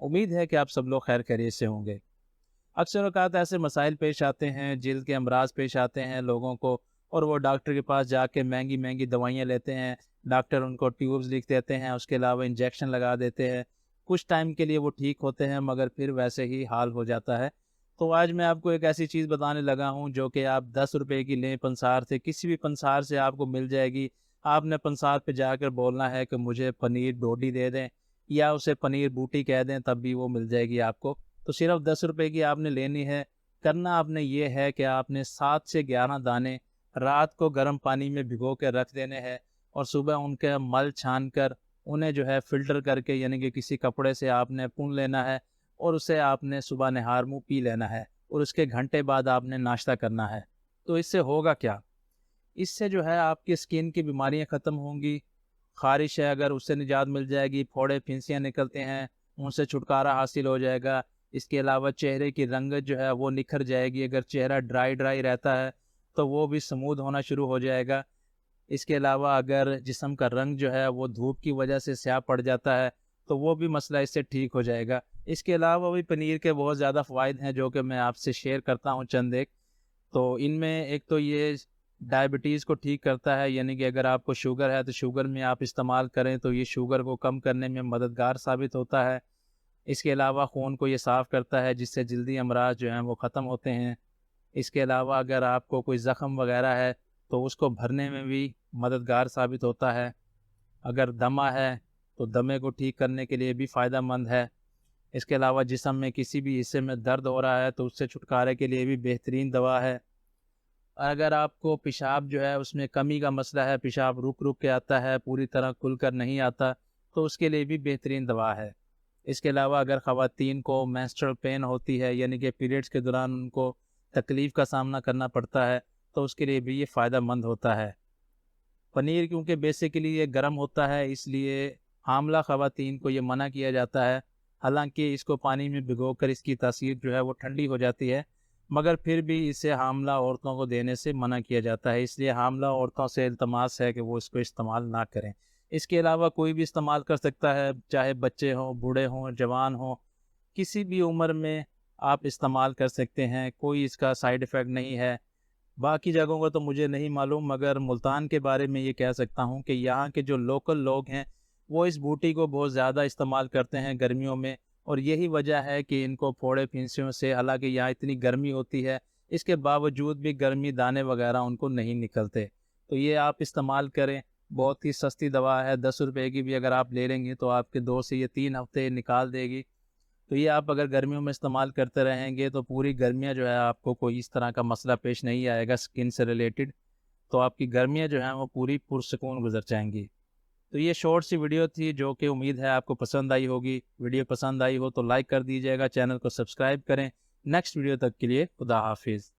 उम्मीद है कि आप सब लोग खैर खैरियत से होंगे। अक्सर औक़ात ऐसे मसाइल पेश आते हैं, जिल्द के अमराज पेश आते हैं लोगों को, और वो डॉक्टर के पास जाके महंगी-महंगी दवाइयाँ लेते हैं। डॉक्टर उनको ट्यूब्स लिख देते हैं, उसके अलावा इंजेक्शन लगा देते हैं। कुछ टाइम के लिए वो ठीक होते हैं, मगर फिर वैसे ही हाल हो जाता है। तो आज मैं आपको एक ऐसी चीज़ बताने लगा हूँ जो कि आप 10 रुपए की लें पंसार से, किसी भी पंसार से आपको मिल जाएगी। आपने पंसार पे जाकर बोलना है कि मुझे पनीर डोडी दे दें, या उसे पनीर बूटी कह दें, तब भी वो मिल जाएगी आपको। तो सिर्फ 10 रुपए की आपने लेनी है। करना आपने ये है कि आपने 7 से 11 दाने रात को गर्म पानी में भिगो के रख देने हैं, और सुबह उनके मल छान कर उन्हें जो है फ़िल्टर करके, यानी कि किसी कपड़े से आपने पुन लेना है, और उसे आपने सुबह नहार मुँह पी लेना है, और उसके घंटे बाद आपने नाश्ता करना है। तो इससे होगा क्या? इससे जो है आपकी स्किन की बीमारियाँ ख़त्म होंगी। ख़ारिश है अगर, उससे निजात मिल जाएगी। फोड़े फिंसियाँ निकलते हैं, उनसे छुटकारा हासिल हो जाएगा। इसके अलावा चेहरे की रंगत जो है वो निखर जाएगी। अगर चेहरा ड्राई रहता है तो वो भी स्मूथ होना शुरू हो जाएगा। इसके अलावा अगर जिस्म का रंग जो है वो धूप की वजह से स्याह पड़ जाता है, तो वो भी मसला इससे ठीक हो जाएगा। इसके अलावा भी पनीर के बहुत ज़्यादा फ़वाइद हैं जो कि मैं आपसे शेयर करता हूँ चंद एक। तो इनमें एक तो ये डायबिटीज़ को ठीक करता है, यानी कि अगर आपको शुगर है तो शुगर में आप इस्तेमाल करें तो ये शुगर को कम करने में मददगार साबित होता है। इसके अलावा खून को ये साफ़ करता है, जिससे जल्दी अमराज जो हैं वो ख़त्म होते हैं। इसके अलावा अगर आपको कोई ज़ख़म वग़ैरह है तो उसको भरने में भी मददगार साबित होता है। अगर दमा है तो दमे को ठीक करने के लिए भी फ़ायदेमंद है। इसके अलावा जिस्म में किसी भी हिस्से में दर्द हो रहा है तो उससे छुटकारे के लिए भी बेहतरीन दवा है। अगर आपको पेशाब जो है उसमें कमी का मसला है, पेशाब रुक-रुक के आता है, पूरी तरह खुलकर नहीं आता, तो उसके लिए भी बेहतरीन दवा है। इसके अलावा अगर ख़वातीन को मेंस्ट्रुअल पेन होती है, यानी कि पीरियड्स के दौरान उनको तकलीफ़ का सामना करना पड़ता है, तो उसके लिए भी ये फ़ायदेमंद होता है। पनीर क्योंकि बेसिकली ये गर्म होता है, इसलिए हामला ख़वातीन को ये मना किया जाता है। हालाँकि इसको पानी में भिगोकर इसकी तासीर जो है वो ठंडी हो जाती है, मगर फिर भी इसे हामला औरतों को देने से मना किया जाता है। इसलिए हामला औरतों से इल्तमास है कि वो इसको इस्तेमाल ना करें। इसके अलावा कोई भी इस्तेमाल कर सकता है, चाहे बच्चे हों, बूढ़े हों, जवान हों, किसी भी उम्र में आप इस्तेमाल कर सकते हैं। कोई इसका साइड इफ़ेक्ट नहीं है। बाकी जगहों का तो मुझे नहीं मालूम, मगर मुल्तान के बारे में ये कह सकता हूँ कि यहाँ के जो लोकल लोग हैं, वो इस बूटी को बहुत ज़्यादा इस्तेमाल करते हैं गर्मियों में, और यही वजह है कि इनको फोड़े फिंसियों से, हालांकि यहाँ इतनी गर्मी होती है, इसके बावजूद भी गर्मी दाने वगैरह उनको नहीं निकलते। तो ये आप इस्तेमाल करें, बहुत ही सस्ती दवा है। 10 रुपए की भी अगर आप ले लेंगे तो आपके 2 से ये 3 हफ्ते निकाल देगी। तो ये आप अगर गर्मियों में इस्तेमाल करते रहेंगे तो पूरी गर्मियाँ जो है आपको कोई इस तरह का मसला पेश नहीं आएगा स्किन से रिलेटेड। तो आपकी गर्मियाँ जो हैं वो पूरी पुरसुकून गुजर जाएंगी। तो ये शॉर्ट सी वीडियो थी जो कि उम्मीद है आपको पसंद आई होगी। वीडियो पसंद आई हो तो लाइक कर दीजिएगा, चैनल को सब्सक्राइब करें। नेक्स्ट वीडियो तक के लिए खुदा हाफिज़।